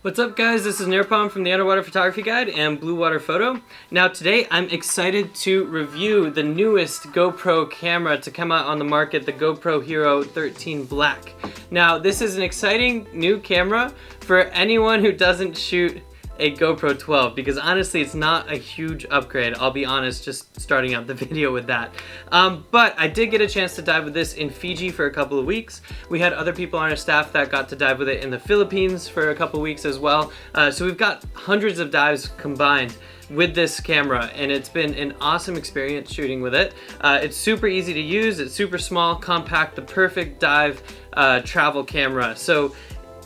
What's up guys, this is Nirpam from the Underwater Photography Guide and Bluewater Photo. Now today I'm excited to review the newest GoPro camera to come out on the market, the GoPro Hero 13 Black. Now this is an exciting new camera for anyone who doesn't shoot a GoPro 12 because honestly it's not a huge upgrade. I'll be honest, just starting out the video with that. But I did get a chance to dive with this in Fiji for a couple of weeks. We had other people on our staff that got to dive with it in the Philippines for a couple of weeks as well. So we've got hundreds of dives combined with this camera, and it's been an awesome experience shooting with it. It's super easy to use, it's super small, compact, the perfect dive travel camera. So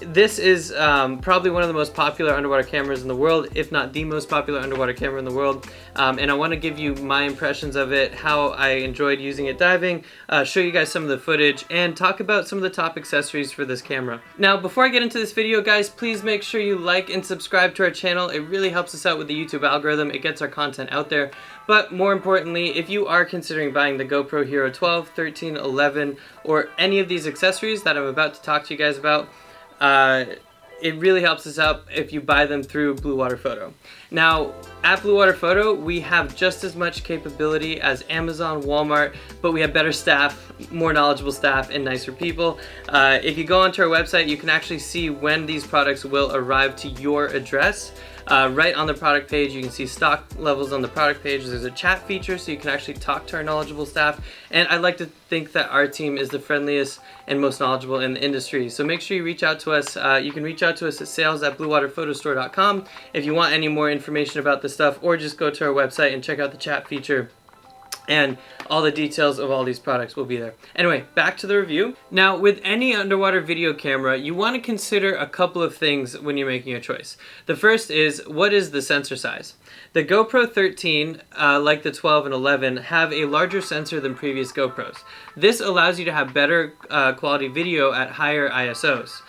this is probably one of the most popular underwater cameras in the world, if not the most popular underwater camera in the world. And I want to give you my impressions of it, how I enjoyed using it diving, show you guys some of the footage, and talk about some of the top accessories for this camera. Now, before I get into this video, guys, please make sure you like and subscribe to our channel. It really helps us out with the YouTube algorithm. It gets our content out there. But more importantly, if you are considering buying the GoPro Hero 12, 13, 11, or any of these accessories that I'm about to talk to you guys about, it really helps us out if you buy them through Bluewater Photo. Now, at Bluewater Photo, we have just as much capability as Amazon, Walmart, but we have better staff, more knowledgeable staff, and nicer people. If you go onto our website, you can actually see when these products will arrive to your address. Right on the product page, you can see stock levels on the product page. There's a chat feature so you can actually talk to our knowledgeable staff. And I'd like to think that our team is the friendliest and most knowledgeable in the industry. So make sure you reach out to us. You can reach out to us at sales@bluewaterphotostore.com if you want any more information about this stuff, or just go to our website and check out the chat feature. And all the details of all these products will be there. Anyway, back to the review. Now, with any underwater video camera, you want to consider a couple of things when you're making a choice. The first is, what is the sensor size? The GoPro 13, like the 12 and 11, have a larger sensor than previous GoPros. This allows you to have better quality video at higher ISOs.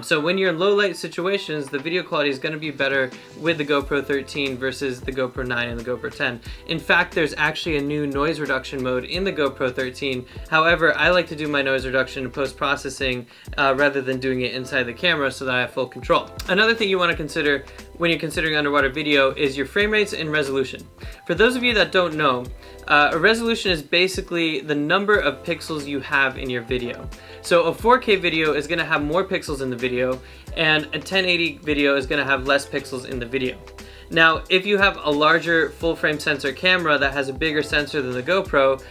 So when you're in low light situations, the video quality is going to be better with the GoPro 13 versus the GoPro 9 and the GoPro 10. In fact, there's actually a new noise reduction mode in the GoPro 13. However, I like to do my noise reduction in post-processing rather than doing it inside the camera so that I have full control. Another thing you want to consider when you're considering underwater video is your frame rates and resolution. For those of you that don't know, a resolution is basically the number of pixels you have in your video. So a 4K video is going to have more pixels in the video, and a 1080 video is going to have less pixels in the video. Now, if you have a larger full frame sensor camera that has a bigger sensor than the GoPro,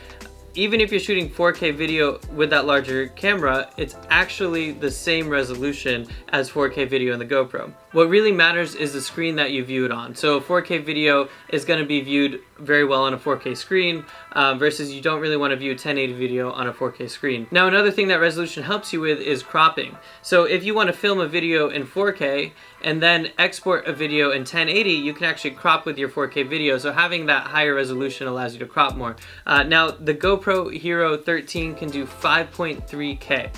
even if you're shooting 4K video with that larger camera, it's actually the same resolution as 4K video in the GoPro. What really matters is the screen that you view it on. So a 4K video is going to be viewed very well on a 4K screen versus you don't really want to view a 1080 video on a 4K screen. Now, another thing that resolution helps you with is cropping. So if you want to film a video in 4K and then export a video in 1080, you can actually crop with your 4K video. So having that higher resolution allows you to crop more. Now, the GoPro Hero 13 can do 5.3K.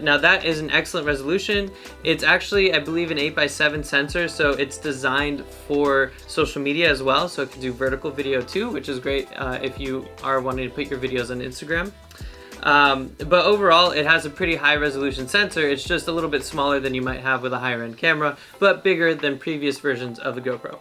Now that is an excellent resolution. It's actually, I believe, an 8x7 sensor, so it's designed for social media as well, so it can do vertical video too, which is great if you are wanting to put your videos on Instagram. But overall, it has a pretty high resolution sensor. It's just a little bit smaller than you might have with a higher end camera, but bigger than previous versions of the GoPro.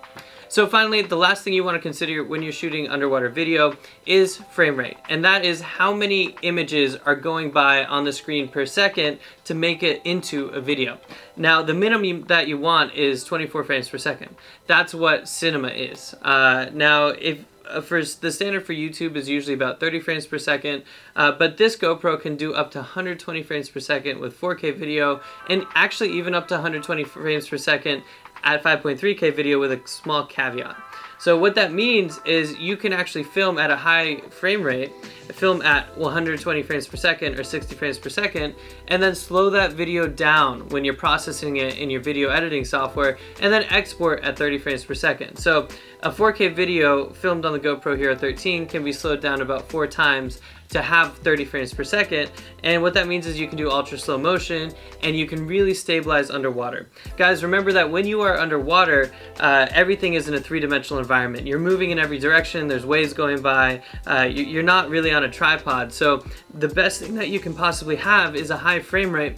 So finally, the last thing you want to consider when you're shooting underwater video is frame rate. And that is how many images are going by on the screen per second to make it into a video. Now, the minimum that you want is 24 frames per second. That's what cinema is. Now, if the standard for YouTube is usually about 30 frames per second, but this GoPro can do up to 120 frames per second with 4K video, and actually even up to 120 frames per second at 5.3K video with a small caveat. So what that means is you can actually film at a high frame rate, film at 120 frames per second or 60 frames per second, and then slow that video down when you're processing it in your video editing software, and then export at 30 frames per second. So a 4K video filmed on the GoPro Hero 13 can be slowed down about 4 times to have 30 frames per second, and what that means is you can do ultra slow motion and you can really stabilize underwater. Guys, remember that when you are underwater, everything is in a three-dimensional environment. You're moving in every direction, there's waves going by, you're not really on a tripod, so the best thing that you can possibly have is a high frame rate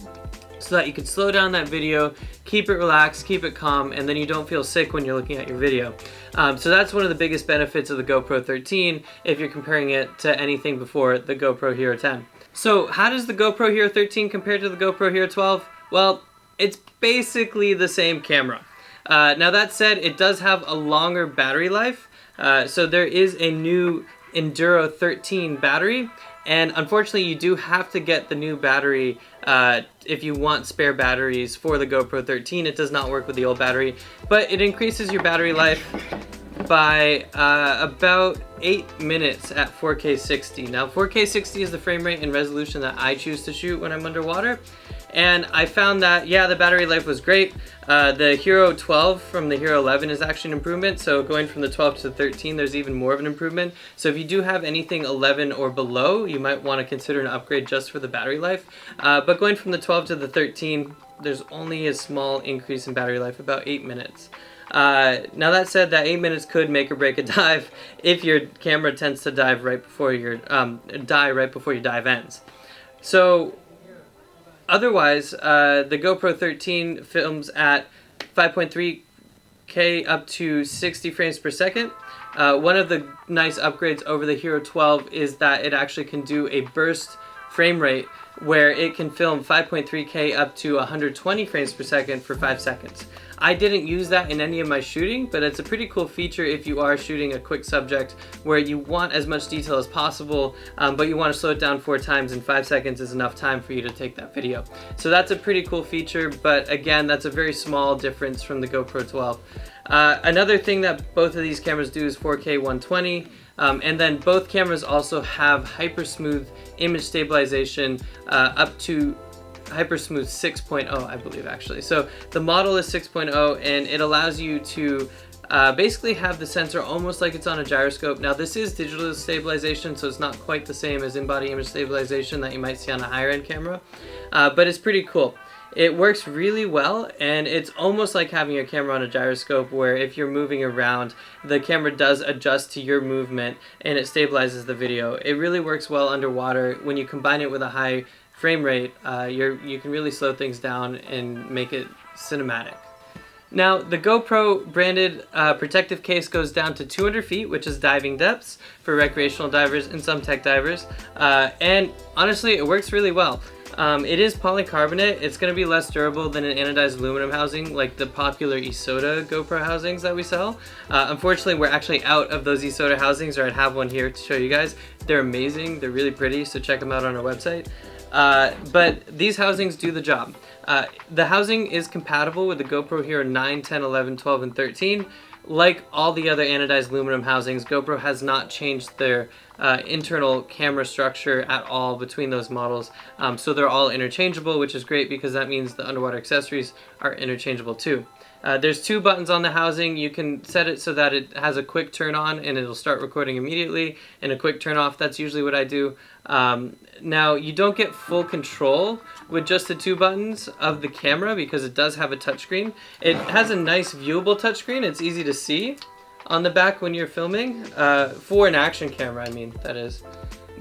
so that you can slow down that video, keep it relaxed, keep it calm, and then you don't feel sick when you're looking at your video. So that's one of the biggest benefits of the GoPro 13 if you're comparing it to anything before the GoPro Hero 10. So how does the GoPro Hero 13 compare to the GoPro Hero 12? Well, it's basically the same camera. Now that said, it does have a longer battery life. So there is a new Enduro 13 battery, and unfortunately you do have to get the new battery if you want spare batteries for the GoPro 13. It does not work with the old battery, but it increases your battery life by about 8 minutes at 4K 60. Now 4K 60 is the frame rate and resolution that I choose to shoot when I'm underwater, and I found that, yeah, the battery life was great. The Hero 12 from the Hero 11 is actually an improvement, so going from the 12 to the 13, there's even more of an improvement. So if you do have anything 11 or below, you might want to consider an upgrade just for the battery life. But going from the 12 to the 13, there's only a small increase in battery life, about 8 minutes. Now that said, that 8 minutes could make or break a dive if your camera tends to dive right before your die right before your dive ends. So otherwise, the GoPro 13 films at 5.3K up to 60 frames per second. One of the nice upgrades over the Hero 12 is that it actually can do a burst frame rate where it can film 5.3K up to 120 frames per second for 5 seconds. I didn't use that in any of my shooting, but it's a pretty cool feature if you are shooting a quick subject where you want as much detail as possible, but you want to slow it down 4 times, and 5 seconds is enough time for you to take that video. So that's a pretty cool feature, but again, that's a very small difference from the GoPro 12. Another thing that both of these cameras do is 4K 120, and then both cameras also have hyper smooth image stabilization up to Hypersmooth 6.0, I believe, actually. So the model is 6.0, and it allows you to basically have the sensor almost like it's on a gyroscope. Now this is digital stabilization, so it's not quite the same as in-body image stabilization that you might see on a higher end camera, but it's pretty cool. It works really well, and it's almost like having your camera on a gyroscope, where if you're moving around, the camera does adjust to your movement and it stabilizes the video. It really works well underwater. When you combine it with a high frame rate, you can really slow things down and make it cinematic. Now, the GoPro branded protective case goes down to 200 feet, which is diving depths for recreational divers and some tech divers, and honestly, it works really well. It is polycarbonate. It's going to be less durable than an anodized aluminum housing like the popular eSoda GoPro housings that we sell. Unfortunately, we're actually out of those eSoda housings, or I'd have one here to show you guys. They're amazing. They're really pretty, so check them out on our website. But these housings do the job. The housing is compatible with the GoPro Hero 9, 10, 11, 12, and 13. Like all the other anodized aluminum housings, GoPro has not changed their internal camera structure at all between those models. So they're all interchangeable, which is great because that means the underwater accessories are interchangeable too. There's 2 buttons on the housing. You can set it so that it has a quick turn on and it'll start recording immediately, and a quick turn off. That's usually what I do. Now, you don't get full control with just the 2 buttons of the camera because it does have a touchscreen. It has a nice viewable touchscreen. It's easy to see on the back when you're filming, for an action camera, I mean, that is.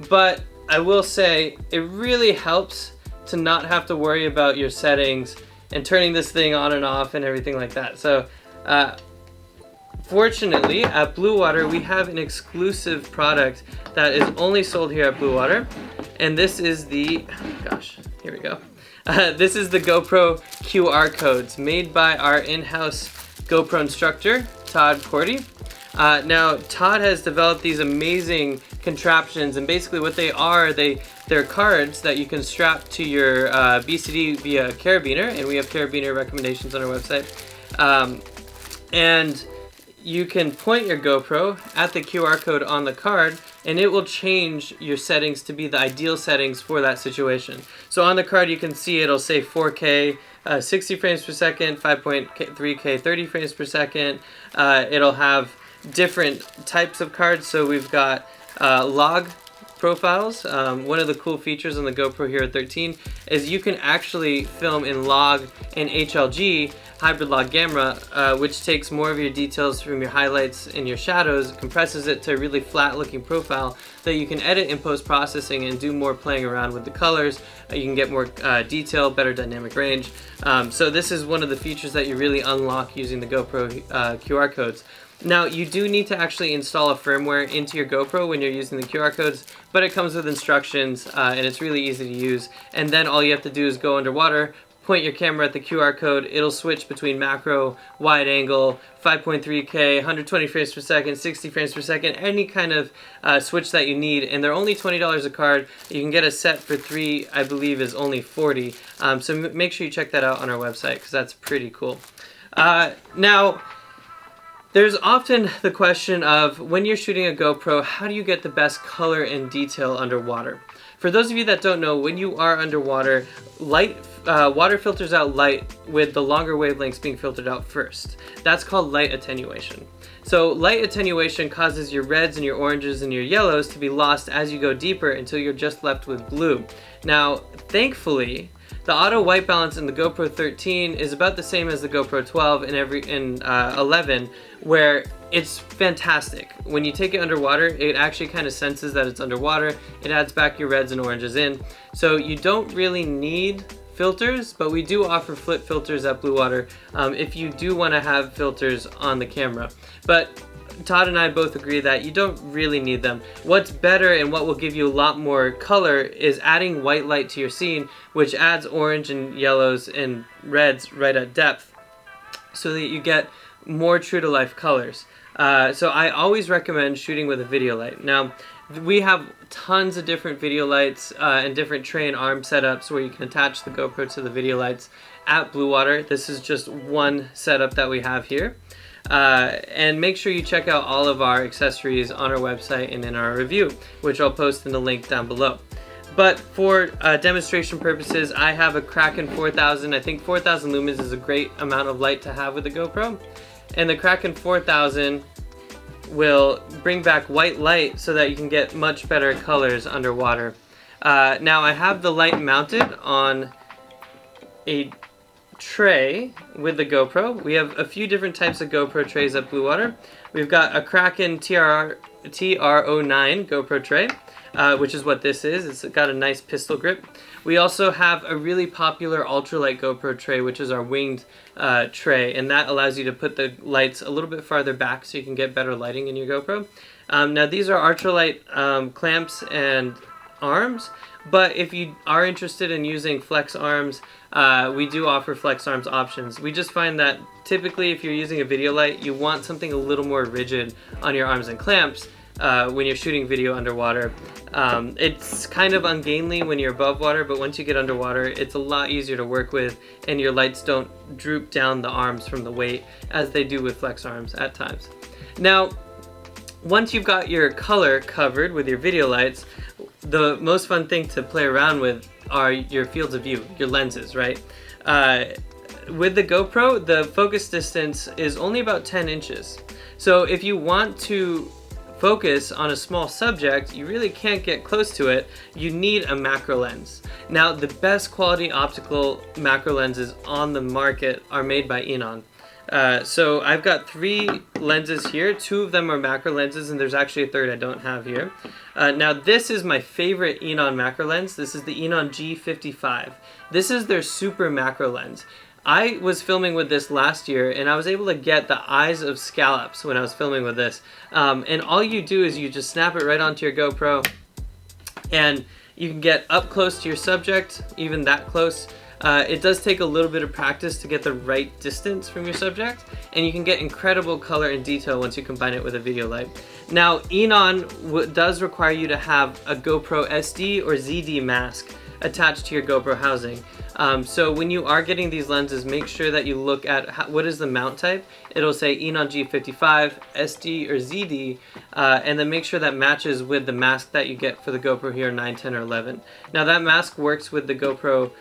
But I will say it really helps to not have to worry about your settings and turning this thing on and off and everything like that. So fortunately at Bluewater we have an exclusive product that is only sold here at Bluewater, and this is the, gosh, here we go. This is the GoPro QR codes made by our in-house GoPro instructor, Todd Cordy. Now Todd has developed these amazing contraptions, and basically what they are, they're cards that you can strap to your BCD via carabiner, and we have carabiner recommendations on our website. And you can point your GoPro at the QR code on the card, and it will change your settings to be the ideal settings for that situation. So on the card you can see it'll say 4K 60 frames per second, 5.3K 30 frames per second. It'll have different types of cards. So we've got log profiles. One of the cool features on the GoPro Hero 13 is you can actually film in log and HLG, hybrid log gamma, which takes more of your details from your highlights and your shadows, compresses it to a really flat looking profile that you can edit in post-processing and do more playing around with the colors. You can get more detail, better dynamic range. So this is one of the features that you really unlock using the GoPro QR codes. Now, you do need to actually install a firmware into your GoPro when you're using the QR codes, but it comes with instructions and it's really easy to use. And then all you have to do is go underwater, point your camera at the QR code, it'll switch between macro, wide angle, 5.3K, 120 frames per second, 60 frames per second, any kind of switch that you need, and they're only $20 a card. You can get a set for 3, I believe is only $40. So make sure you check that out on our website because that's pretty cool. Now, there's often the question of when you're shooting a GoPro, how do you get the best color and detail underwater? For those of you that don't know, when you are underwater, water filters out light with the longer wavelengths being filtered out first. That's called light attenuation. So light attenuation causes your reds and your oranges and your yellows to be lost as you go deeper until you're just left with blue. Now, thankfully, the auto white balance in the GoPro 13 is about the same as the GoPro 12 and 11, where it's fantastic. When you take it underwater, it actually kind of senses that it's underwater. It adds back your reds and oranges in. So you don't really need filters, but we do offer flip filters at Bluewater if you do want to have filters on the camera. But Todd and I both agree that you don't really need them. What's better and what will give you a lot more color is adding white light to your scene, which adds orange and yellows and reds right at depth so that you get more true to life colors. So I always recommend shooting with a video light. Now, we have tons of different video lights and different tray and arm setups where you can attach the GoPro to the video lights at Bluewater. This is just one setup that we have here. And make sure you check out all of our accessories on our website and in our review, which I'll post in the link down below. But for demonstration purposes, I have a Kraken 4000. I think 4000 lumens is a great amount of light to have with the GoPro. And the Kraken 4000 will bring back white light so that you can get much better colors underwater. Now I have the light mounted on a tray with the GoPro. We have a few different types of GoPro trays at Bluewater. We've got a Kraken TR09 GoPro tray, which is what this is. It's got a nice pistol grip. We also have a really popular ultralight GoPro tray, which is our winged tray, and that allows you to put the lights a little bit farther back so you can get better lighting in your GoPro. Now these are ultralight clamps and arms, but if you are interested in using flex arms, we do offer flex arms options. We just find that typically if you're using a video light, you want something a little more rigid on your arms and clamps when you're shooting video underwater. It's kind of ungainly when you're above water, but once you get underwater, it's a lot easier to work with, and your lights don't droop down the arms from the weight as they do with flex arms at times. Now, once you've got your color covered with your video lights, the most fun thing to play around with are your fields of view, your lenses, right? With the GoPro, the focus distance is only about 10 inches. So if you want to focus on a small subject, you really can't get close to it. You need a macro lens. Now, the best quality optical macro lenses on the market are made by Inon. So I've got 3 lenses here. 2 of them are macro lenses, and there's actually a third I don't have here. Now this is my favorite Inon macro lens. This is the Inon G55. This is their super macro lens. I was filming with this last year, and I was able to get the eyes of scallops when I was filming with this. And all you do is you just snap it right onto your GoPro, and you can get up close to your subject, even that close. It does take a little bit of practice to get the right distance from your subject, and you can get incredible color and detail once you combine it with a video light. Now, Inon does require you to have a GoPro SD or ZD mask attached to your GoPro housing. So when you are getting these lenses, make sure that you look at what is the mount type. It'll say Inon G55, SD, or ZD, and then make sure that matches with the mask that you get for the GoPro Hero 9, 10, or 11. Now that mask works with the GoPro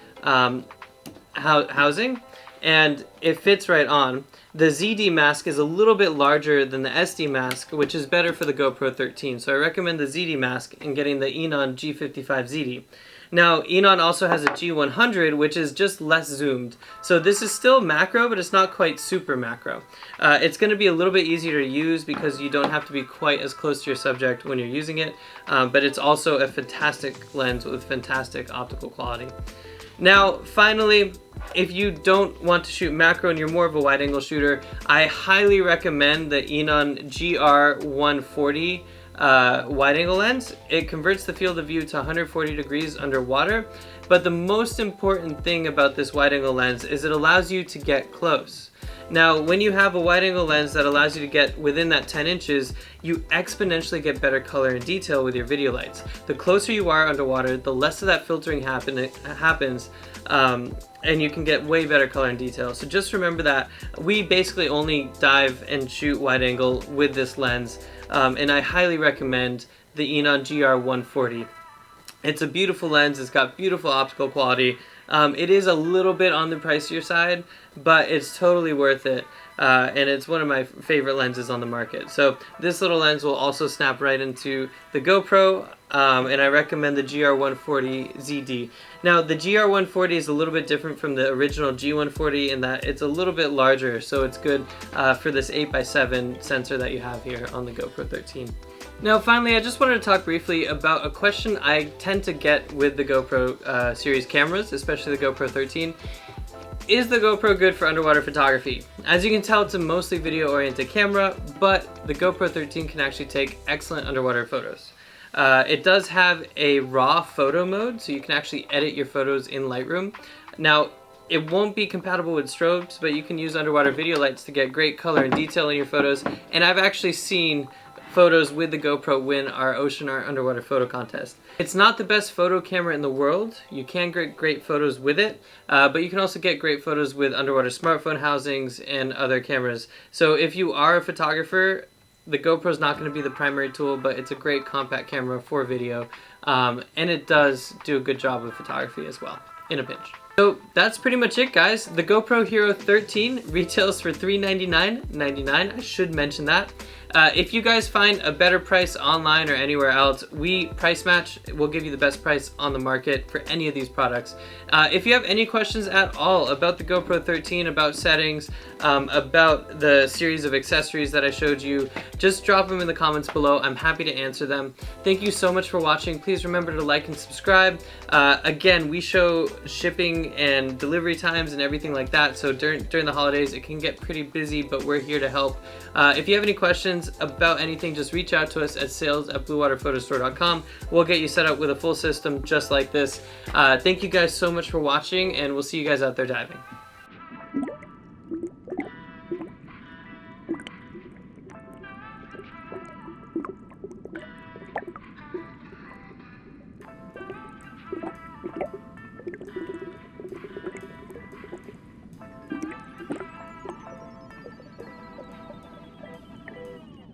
housing, and it fits right on. The ZD mask is a little bit larger than the SD mask, which is better for the GoPro 13. So I recommend the ZD mask and getting the Inon G55 ZD. Now, Inon also has a G100, which is just less zoomed. So this is still macro, but it's not quite super macro. It's going to be a little bit easier to use because you don't have to be quite as close to your subject when you're using it, but it's also a fantastic lens with fantastic optical quality. Now, finally, if you don't want to shoot macro and you're more of a wide-angle shooter, I highly recommend the Inon GR140 wide-angle lens. It converts the field of view to 140 degrees underwater, but the most important thing about this wide-angle lens is it allows you to get close. Now, when you have a wide-angle lens that allows you to get within that 10 inches, you exponentially get better color and detail with your video lights. The closer you are underwater, the less of that filtering happens, and you can get way better color and detail. So just remember that. We basically only dive and shoot wide-angle with this lens, and I highly recommend the Inon GR140. It's a beautiful lens, it's got beautiful optical quality. It is a little bit on the pricier side, but it's totally worth it, and it's one of my favorite lenses on the market. So this little lens will also snap right into the GoPro, and I recommend the GR140 ZD. Now, the GR140 is a little bit different from the original G140 in that it's a little bit larger, so it's good for this 8x7 sensor that you have here on the GoPro 13. Now finally, I just wanted to talk briefly about a question I tend to get with the GoPro series cameras, especially the GoPro 13. Is the GoPro good for underwater photography? As you can tell, it's a mostly video-oriented camera, but the GoPro 13 can actually take excellent underwater photos. It does have a raw photo mode, so you can actually edit your photos in Lightroom. Now, it won't be compatible with strobes, but you can use underwater video lights to get great color and detail in your photos, and I've actually seen photos with the GoPro win our Ocean Art Underwater Photo Contest. It's not the best photo camera in the world. You can get great photos with it, but you can also get great photos with underwater smartphone housings and other cameras. So if you are a photographer, the GoPro is not going to be the primary tool, but it's a great compact camera for video, and it does do a good job of photography as well, in a pinch. So that's pretty much it, guys. The GoPro Hero 13 retails for $399.99. I should mention that. If you guys find a better price online or anywhere else, we price match. We'll give you the best price on the market for any of these products. If you have any questions at all about the GoPro 13, about settings, about the series of accessories that I showed you, just drop them in the comments below. I'm happy to answer them. Thank you so much for watching. Please remember to like and subscribe. Again, we show shipping and delivery times and everything like that, so during the holidays it can get pretty busy, but we're here to help. If you have any questions about anything, just reach out to us at sales@bluewaterphotostore.com. We'll get you set up with a full system just like this. Thank you guys so much for watching, and we'll see you guys out there diving.